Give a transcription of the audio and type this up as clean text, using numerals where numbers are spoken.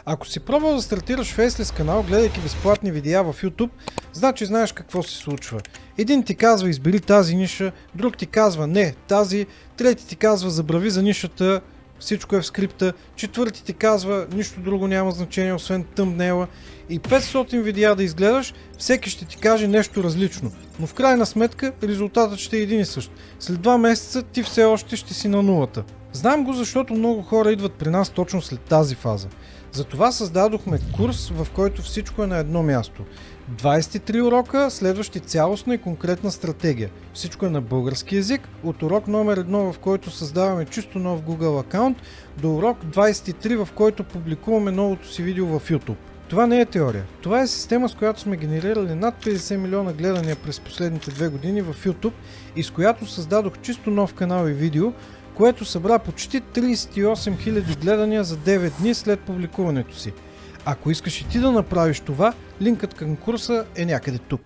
Ако си пробвал да стартираш фейслес канал, гледайки безплатни видеа в YouTube, значи знаеш какво се случва. Един ти казва избери тази ниша, друг ти казва не тази, трети ти казва забрави за нишата, всичко е в скрипта, четвърти ти казва нищо друго няма значение освен тъмбнейла и 500 видеа да изгледаш, всеки ще ти каже нещо различно, но в крайна сметка резултатът ще е един и същ. След 2 месеца ти все още ще си на нулата. Знам го, защото много хора идват при нас точно след тази фаза. Затова създадохме курс, в който всичко е на едно място. 23 урока, следващи цялостна и конкретна стратегия. Всичко е на български език, от урок номер 1, в който създаваме чисто нов Google акаунт, до урок 23, в който публикуваме новото си видео в YouTube. Това не е теория. Това е система, с която сме генерирали над 50 милиона гледания през последните 2 години в YouTube и с която създадох чисто нов канал и видео, което събра почти 38 000 гледания за 9 дни след публикуването си. Ако искаш и ти да направиш това, линкът към курса е някъде тук.